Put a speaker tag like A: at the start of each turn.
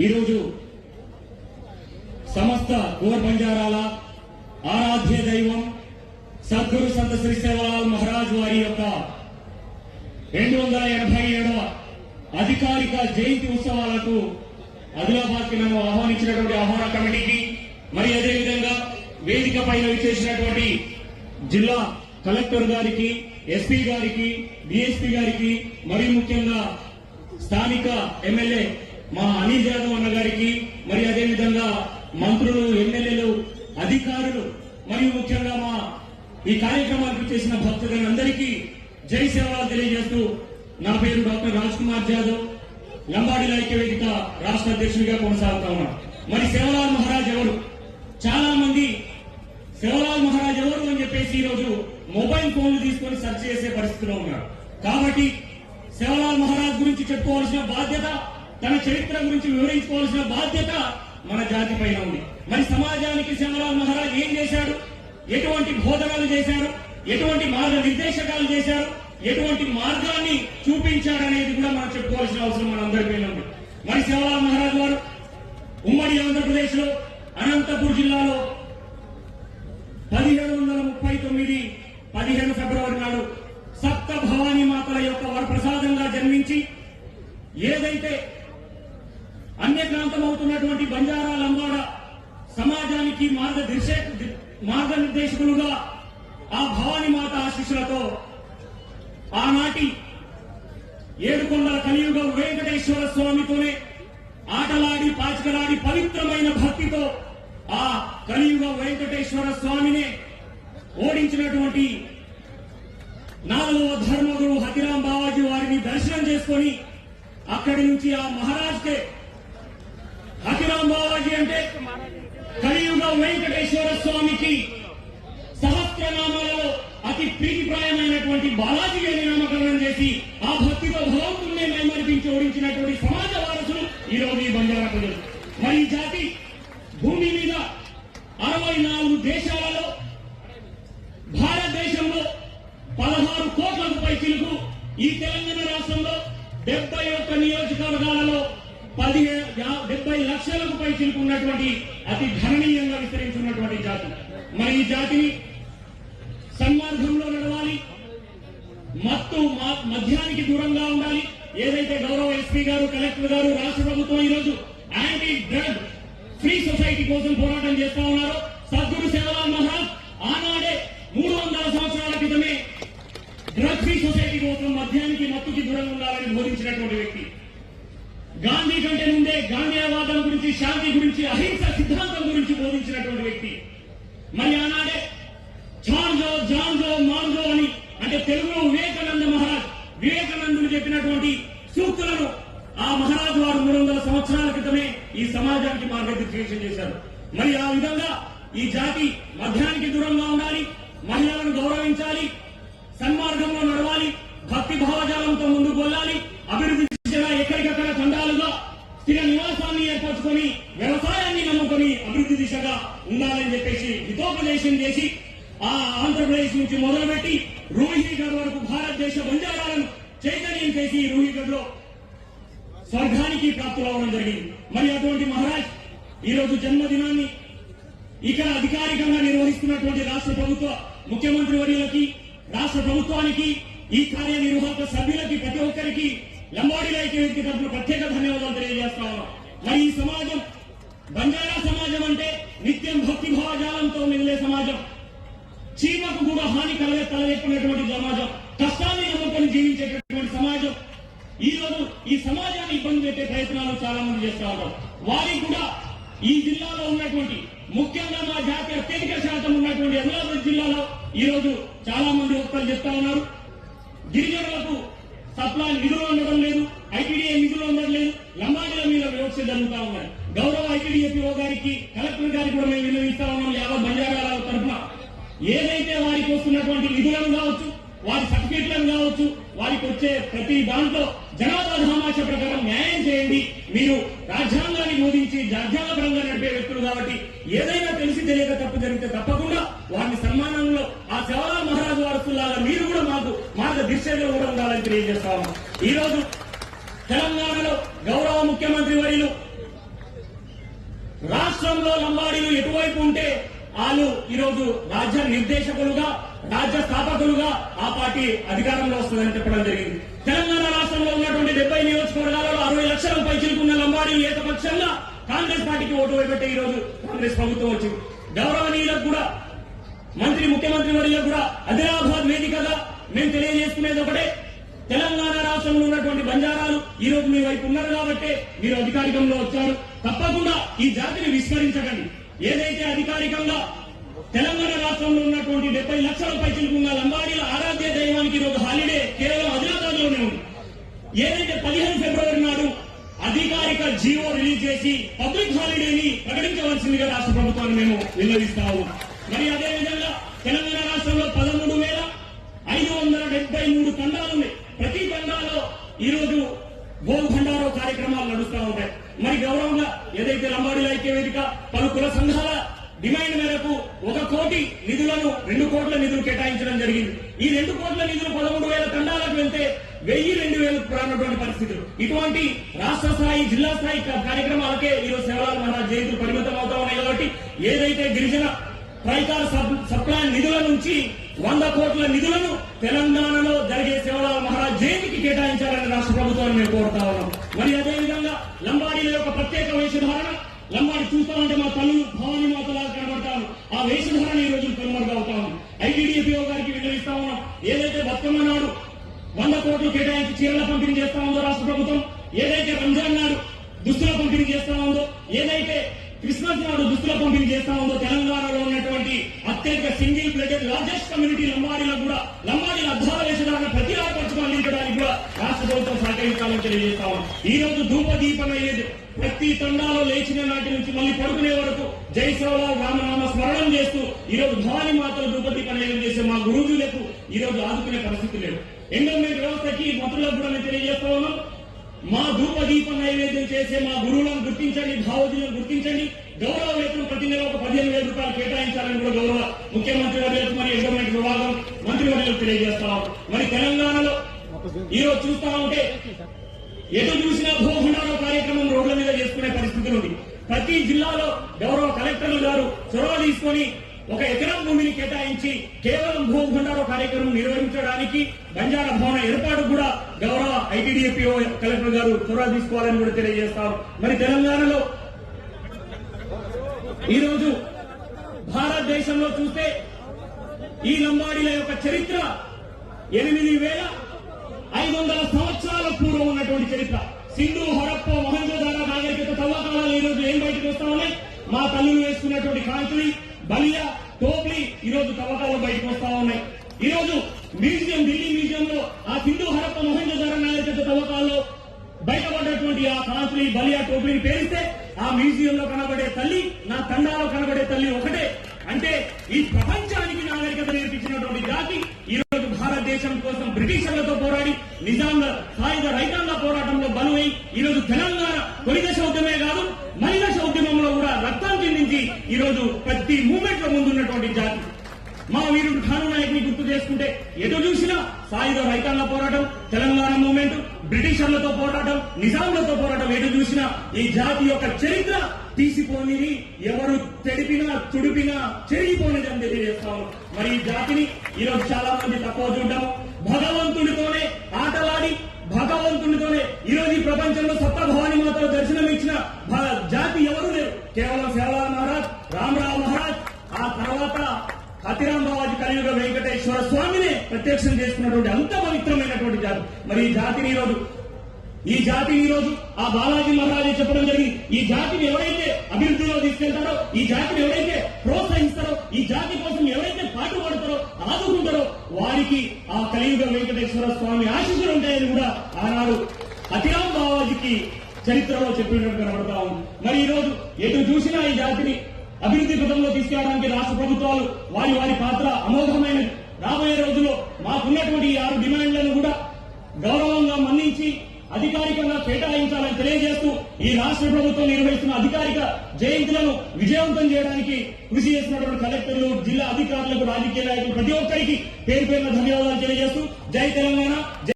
A: ఈరోజు సమస్త గోర్ బంజారాల ఆరాధ్య దైవం సద్గురు సంత శ్రీ సేవాలాల్ మహారాజ్ వారి యొక్క 287వ అధికారిక జయంతి ఉత్సవాలకు ఆదిలాబాద్ కి నన్ను ఆహ్వానించినటువంటి ఆహ్వాన కమిటీకి, మరి అదేవిధంగా వేదిక పైన విచ్చేసినటువంటి జిల్లా కలెక్టర్ గారికి, ఎస్పీ గారికి, డిఎస్పీ గారికి, మరి ముఖ్యంగా స్థానిక ఎమ్మెల్యే మా అనిల్ యాదవ్ అన్న గారికి, మరి అదేవిధంగా మంత్రులు, ఎమ్మెల్యేలు, అధికారులు, మరియు ముఖ్యంగా మా ఈ కార్యక్రమానికి చేసిన భక్తులందరికీ జై సేవలు తెలియజేస్తూ, నా పేరు డాక్టర్ రాజ్ కుమార్ యాదవ్, లంబాడీల ఐక్య వేదిక రాష్ట్ర అధ్యక్షుడిగా కొనసాగుతా ఉన్నాను. మరి సేవలాల్ మహారాజ్ ఎవరు? చాలా మంది సేవలాల్ మహారాజ్ ఎవరు అని చెప్పేసి ఈరోజు మొబైల్ ఫోన్లు తీసుకొని సెర్చ్ చేసే పరిస్థితిలో ఉన్నారు. కాబట్టి సేవలాల్ మహారాజ్ గురించి చెప్పుకోవాల్సిన బాధ్యత, తన చరిత్ర గురించి వివరించుకోవాల్సిన బాధ్యత మన జాతి పైన ఉంది. మరి సమాజానికి సేవలాల్ మహారాజ్ ఏం చేశాడు, ఎటువంటి బోధనలు చేశారు, ఎటువంటి మార్గనిర్దేశకాలు చేశారు, ఎటువంటి మార్గాన్ని చూపించాడనేది కూడా మనం చెప్పుకోవాల్సిన అవసరం మనందరికీ ఉంది. మరి సేవలాల్ మహారాజ్ వారు ఉమ్మడి ఆంధ్రప్రదేశ్ లో అనంతపూర్ జిల్లాలో 1739 15 ఫిబ్రవరి నాడు సప్త భవానీ మాతల యొక్క వరప్రసాదంగా జన్మించి, ఏదైతే అన్యక్రాంతమవుతున్నటువంటి బంజారా లంబాడ సమాజానికి మార్గనిర్దేశకులుగా ఆ భవానీ మాత ఆశీస్సులతో ఆనాటి ఏడుకొండల కలియుగ వెంకటేశ్వర స్వామితోనే ఆటలాడి పాచికలాడి పవిత్రమైన భక్తితో ఆ కలియుగ వెంకటేశ్వర స్వామినే ఓడించినటువంటి 4వ ధర్మగురు హతిరాం బావాజీ వారిని దర్శనం చేసుకొని అక్కడి నుంచి ఆ మహారాజ్కే హతిరాం బావాజీ అంటే కలియుగ వెంకటేశ్వర స్వామికి సహస్రనామాలలో అతి ప్రీతిప్రాయమైనటువంటి బాలాజీ అని నామకరణం చేసి ఆ భక్తితో భగవంతుడిని మైమరిపించి ఓడించినటువంటి సమాజ వారసులు ఈరోజు ఈ బంజారా ప్రజలు. మరి ఈ జాతి భూమి మీద 64 దేశాలలో, భారతదేశంలో 16 కోట్లకు పైచిలుకు, ఈ తెలంగాణ రాష్ట్రంలో 71 నియోజకవర్గాలలో 70 లక్షలకు పైచిలుకు ఉన్నటువంటి అతి గణనీయంగా విస్తరించున్నటువంటి జాతి. మరి ఈ జాతిని సన్మార్గంలో నడవాలి, మద్యానికి దూరంగా ఉండాలి. ఏదైతే గౌరవ ఎస్పీ గారు, కలెక్టర్ గారు, రాష్ట్ర ప్రభుత్వం ఈరోజు యాంటీ డ్రగ్ ఫ్రీ సొసైటీ కోసం పోరాటం చేస్తా ఉన్నారో, సద్గురు సేవలాల్ మహారాజ్ ఆనాడే 300 సంవత్సరాల క్రితమే డ్రగ్ ఫ్రీ సొసైటీ కోసం మద్యానికి, మత్తుకి దూరంగా ఉండాలని బోధించినటువంటి వ్యక్తి. గాంధీ కంటే ముందే గాంధీవాదం గురించి, శాంతి గురించి, అహింస సిద్ధాంతం గురించి బోధించినటువంటి వ్యక్తి. మరి ఆనాడే జాన్జో మాంజో అని, అంటే తెలుగులో వివేకానందుడు చెప్పినటువంటి సూక్తులను ఆ మహారాజు వారు 300 సంవత్సరాల క్రితమే ఈ సమాజానికి మార్గనిర్దేశం చేశారు. మరి ఆ విధంగా ఈ జాతి మద్యానికి దూరంగా ఉండాలి, మహిళలను గౌరవించాలి, సన్మార్గంలో నడవాలి, భక్తి భావజాలంతో ముందుకు వెళ్ళాలి, అభివృద్ధి దిశగా ఎక్కడికక్కడ ఖండాలుగా స్థిర నివాసాన్ని ఏర్పరచుకొని వ్యవసాయాన్ని నమ్ముకొని అభివృద్ధి దిశగా ఉండాలని చెప్పేసి హితోపదేశం చేసి ఆ ఆంధ్రప్రదేశ్ నుంచి మొదలుపెట్టి రూహిగఢ్ వరకు భారతదేశ బంజారాలను చైతన్యం చేసి రూహిగఢ్ లో స్వర్గానికి ప్రాప్తులవడం జరిగింది. మరి అటువంటి మహారాజ్ ఈరోజు జన్మదినాన్ని ఇక్కడ అధికారికంగా నిర్వహిస్తున్నటువంటి రాష్ట్ర ప్రభుత్వ ముఖ్యమంత్రి వర్యులకి, రాష్ట్ర ప్రభుత్వానికి, ఈ కార్యనిర్వాహక సభ్యులకి, ప్రతి ఒక్కరికి లంబాడీల ఐక్య వేదిక తరఫున ప్రత్యేక ధన్యవాదాలు తెలియజేస్తా ఉన్నాం. మరి ఈ సమాజం బంజారా సమాజం అంటే నిత్యం భక్తి భావజాలంతో మిగిలే సమాజం, చీమకు కూడా హాని తలెత్తుకునేటువంటి సమాజం, కష్టాన్ని నమ్ముకొని జీవించేటటువంటి సమాజం. ఈ రోజు ఈ సమాజాన్ని ఇబ్బంది పెట్టే ప్రయత్నాలు చాలా మంది చేస్తా ఉంటారు. వారికి కూడా ఈ జిల్లాలో ఉన్నటువంటి, ముఖ్యంగా మా జాతి అత్యధిక శాతం ఉన్నటువంటి ఆదిలాబాద్ జిల్లాలో ఈ రోజు చాలా మంది వక్తలు చెప్తా ఉన్నారు, గిరిజనులకు సప్లై నిధులు ఉండడం లేదు, ఐటీడీఏ నిధులు ఉండడం లేదు, లంబాడీల మీద వివక్ష జరుగుతా ఉన్నాయి. గౌరవ ఐటీడీఏపీఓ గారికి, కలెక్టర్ గారికి కూడా మేము విన్నవిస్తా ఉన్నాం. యావత్ బంజారాల తరఫున ఏదైతే వారికి వస్తున్నటువంటి నిధులను కావచ్చు, వారి సర్టిఫికెట్లను కావచ్చు, వారికి వచ్చే ప్రతి దాంట్లో జనాభా ధామాష ప్రకారం న్యాయం చేయండి. మీరు రాజ్యాంగాన్ని బోధించి రాజ్యాంగపరంగా నడిపే వ్యక్తులు కాబట్టి ఏదైనా తెలిసి తెలియక తప్పు జరిగితే తప్పకుండా వారిని సన్మానంలో ఆ సేవలాల్ మహారాజు వారసులాగా మీరు కూడా మాకు మార్గదర్శకులు కూడా ఉండాలని తెలియజేస్తాము. ఈ రోజు తెలంగాణలో గౌరవ ముఖ్యమంత్రి వర్యులు గతంలో లంబాడీలు ఎటువైపు ఉంటే వాళ్ళు ఈరోజు రాజ్య నిర్దేశకులుగా రాజ్య స్థాపకులుగా ఆ పార్టీ అధికారంలో వస్తుందని చెప్పడం జరిగింది. తెలంగాణ రాష్ట్రంలో ఉన్నటువంటి 70 నియోజకవర్గాలలో 60 లక్షల పైచిలుకున్న లంబాడీలు ఏకపక్షంగా కాంగ్రెస్ పార్టీకి ఓటు వేయబట్టే ఈ రోజు కాంగ్రెస్ ప్రభుత్వం వచ్చింది. గౌరవనీయులకు కూడా ముఖ్యమంత్రి వర్యులకు కూడా ఆదిలాబాద్ వేదికగా మేము తెలియజేసుకునేది ఒకటే, తెలంగాణ రాష్ట్రంలో ఉన్నటువంటి బంజారాలు ఈ రోజు మీ వైపు ఉన్నారు కాబట్టి మీరు అధికారికంలో వచ్చారు. తప్పకుండా ఈ జాతిని విస్మరించకండి. ఏదైతే అధికారికంగా తెలంగాణ రాష్ట్రంలో ఉన్నటువంటి 70 లక్షల పైచిలుకున్న లంబాడీల ఆరాధ్య దైవానికి ఈరోజు హాలిడే కేవలం ఆదిలాబాద్ లోనే ఉంది. ఏదైతే 15 ఫిబ్రవరి నాడు అధికారిక జీవో రిలీజ్ చేసి పబ్లిక్ హాలిడేని ప్రకటించవలసిందిగా రాష్ట్ర ప్రభుత్వాన్ని మేము విన్నవిస్తాము. మరి అదేవిధంగా తెలంగాణ రాష్ట్రంలో 13,573 తండాలున్నాయి. ప్రతి తండాలో ఈ రోజు గోల్ భండారో కార్యక్రమాలు నడుస్తూ ఉంటాయి. మరి గౌరవంగా ఏదైతే లంబాడీల ఐక్య వేదిక పలు కుల సంఘాల డిమాండ్ మేరకు 1 కోటి నిధులను 2 కోట్ల నిధులు కేటాయించడం జరిగింది. ఈ 2 కోట్ల నిధులు 13,000 తండాలకు వెళ్తే 1,000-2,000 రానటువంటి పరిస్థితులు. ఇటువంటి రాష్ట్ర స్థాయి జిల్లా స్థాయి కార్యక్రమాలకే ఈరోజు సేవలాల్ మహారాజ్ జయంతులు పరిమితం అవుతా ఉన్నాయి. కాబట్టి ఏదైతే గిరిజన ట్రైకార్ సప్లాన్ నిధుల నుంచి 100 కోట్ల నిధులను తెలంగాణలో జరిగే సేవలాల్ మహారాజ్ జయంతికి కేటాయించాలని రాష్ట్ర ప్రభుత్వాన్ని మేము కోరుతా ఉన్నాం. మరి అదేవిధంగా లంబాడీల యొక్క ప్రత్యేక వేషధారణ, లంబాడి చూస్తామంటే మా తల్లు భవానీ మాతలాగా కనబడతాను. ఆ వేషధారణ ఈ రోజు కనుమరుగవుతాము. ఐటీడీఎఫ్ఓ గారికి విన్నవిస్తా ఉన్నాం. ఏదైతే బతుకమ్మ నాడు 100 కోట్లు కేటాయించి చీరల పంపిణీ చేస్తా ఉందో రాష్ట్ర ప్రభుత్వం, ఏదైతే రంజాన్ నాడు దుస్తుల పంపిణీ చేస్తా ఉందో, ఏదైతే క్రిస్మస్ నాడు దుస్తుల పంపిణీ చేస్తా ఉందో, తెలంగాణలో ఉన్నటువంటి అత్యధిక సింగిల్ ప్లేటెడ్ లార్జెస్ట్ కమ్యూనిటీ లంబాడీలకు కూడా లంబాడీల అద్భుత వేషధారణ ప్రతి రాష్ట్రం అందించడానికి కూడా రాష్ట్ర ప్రభుత్వం సహకరించాలని తెలియజేస్తా ఉన్నాం. ఈ రోజు ధూప దీపం అయ్యేది ప్రతి తండాలో లేచిన నాటి నుంచి మళ్ళీ పడుకునే వరకు జై సేవలాల్ రామనామ స్మరణం చేస్తూ ఈ రోజు భవానీ మాతలు ధూపదీప నైవేద్యం చేసే మా గురువులకు ఈ రోజు ఆదుకునే పరిస్థితి లేదు. ఎండోమెంట్ వ్యవస్థకి మంత్రులకు కూడా మేము తెలియజేస్తా ఉన్నాం. మా ధూప దీప నైవేద్యం చేసే మా గురువులను గుర్తించండి, భావోజీలను గుర్తించండి. గౌరవ వేతనం ప్రతి నెల ఒక 15,000 రూపాయలు కేటాయించాలని కూడా గౌరవ ముఖ్యమంత్రి వర్యులకు మరి ఎండోమెంట్ విభాగం మంత్రి వర్యులకు తెలియజేస్తాం. మరి తెలంగాణలో ఈ రోజు చూస్తా ఉంటే ఎటు చూసినా భూభండారో కార్యక్రమం రోడ్ల మీద చేసుకునే పరిస్థితి ఉంది. ప్రతి జిల్లాలో గౌరవ కలెక్టర్లు గారు చొరవ తీసుకొని 1 ఎకరం భూమిని కేటాయించి కేవలం భూభండారో కార్యక్రమం నిర్వహించడానికి బంజారా భవన ఏర్పాటు కూడా గౌరవ ఐటీడీఎఫ్ఓ కలెక్టర్ గారు చొరవ తీసుకోవాలని కూడా తెలియజేస్తారు. మరి తెలంగాణలో ఈ రోజు భారతదేశంలో చూస్తే ఈ లంబాడీల యొక్క చరిత్ర 8,500 సంవత్సరాల పూర్వం ఉన్నటువంటి చరిత్ర. సింధు, హరప్ప, మొహంజోదారో నాగరికత తవ్వకాలలో ఈ రోజు ఏం బయటకు వస్తా ఉన్నాయి? మా తల్లులు వేసుకున్నటువంటి కాంతులి, బలియా, టోప్లీ ఈ రోజు తవ్వకాలు బయటకు వస్తా ఉన్నాయి. ఈ రోజు మ్యూజియం, ఢిల్లీ మ్యూజియంలో ఆ సింధు, హరప్ప, మొహంజోదారో నాగరికత తవ్వకాల్లో బయటపడ్డటువంటి ఆ కాంతులి, బలియా, టోప్లీని పేరిస్తే ఆ మ్యూజియంలో కనబడే తల్లి, నా తండాలో కనబడే తల్లి ఒకటే. అంటే ఈ ప్రపంచానికి నాగరికత నేర్పించినటువంటి జాతి ఈ రోజు భారతదేశం కోసం బ్రిటిషర్లతో పోరాడి నిజాంల సాయుధ రైతాంగ పోరాటంలో బలువై ఈ రోజు తెలంగాణ తొలి దశ ఉద్యమే కాదు మలి దశ ఉద్యమంలో కూడా రక్తం చెందించి ఈ రోజు ప్రతి మూమెంట్ లో ముందున్నటువంటి జాతి. మా వీరుడు ఖాను నాయకుని గుర్తు చేసుకుంటే ఎటు చూసినా సాయుధ రైతాంగ పోరాటం, తెలంగాణ మూవ్మెంట్, బ్రిటిషర్లతో పోరాటం, నిజాంలతో పోరాటం, ఎటు చూసినా ఈ జాతి యొక్క చరిత్ర తీసిపోనిది, ఎవరు తెడిపినా తుడిపినా చెరిగిపోనిది అని తెలియజేస్తాము. మరి ఈ జాతిని ఈరోజు చాలా మంది తక్కువ చూడడం, భగవంతుడితోనే ఆటలాడి భగవంతుడితోనే ఈరోజు ఈ ప్రపంచంలో సప్త భవానీ మాతలు దర్శనం ఇచ్చిన జాతి ఎవరు లేరు. కేవలం సేవలాల్ మహారాజ్, రామరావు మహారాజ్, ఆ తర్వాత అతిరాం బావాజీ కలియుగ వెంకటేశ్వర స్వామిని ప్రత్యక్షం చేసుకున్నటువంటి అంత పవిత్రమైనటువంటి జాతి. మరి ఈ జాతిని ఈ రోజు ఆ బాలాజీ మహారాజు చెప్పడం జరిగింది. ఈ జాతిని ఎవరైతే అభివృద్ధిలో తీసుకెళ్తారో, ఈ జాతిని ఎవరైతే ప్రోత్సహిస్తారో, ఈ జాతి కోసం ఎవరైతే పాటుపడతారో, ఆదుకుంటారో వారికి ఆ కలియుగ వెంకటేశ్వర స్వామి ఆశీస్సులు ఉంటాయని కూడా ఆనాడు అతిరాం బావాజీకి చరిత్రలో చెప్పినట్టు కనబడతా ఉంది. మరి ఈ రోజు ఎటు చూసినా ఈ జాతిని అభివృద్ధి పథంలో తీసుకెళ్లడానికి రాష్ట్ర ప్రభుత్వాలు వారి పాత్ర అమోఘమైనది. రాబోయే రోజుల్లో మాకున్నటువంటి 6 డిమాండ్లను కూడా గౌరవంగా మన్నించి అధికారికంగా కేటాయించాలని తెలియజేస్తూ ఈ రాష్ట్ర ప్రభుత్వం నిర్వహిస్తున్న అధికారిక జయంతులను విజయవంతం చేయడానికి కృషి చేస్తున్నటువంటి కలెక్టర్లు, జిల్లా అధికారులకు, రాజకీయ నాయకులు ప్రతి ఒక్కరికి పేరు పేరున ధన్యవాదాలు తెలియజేస్తూ జై తెలంగాణ.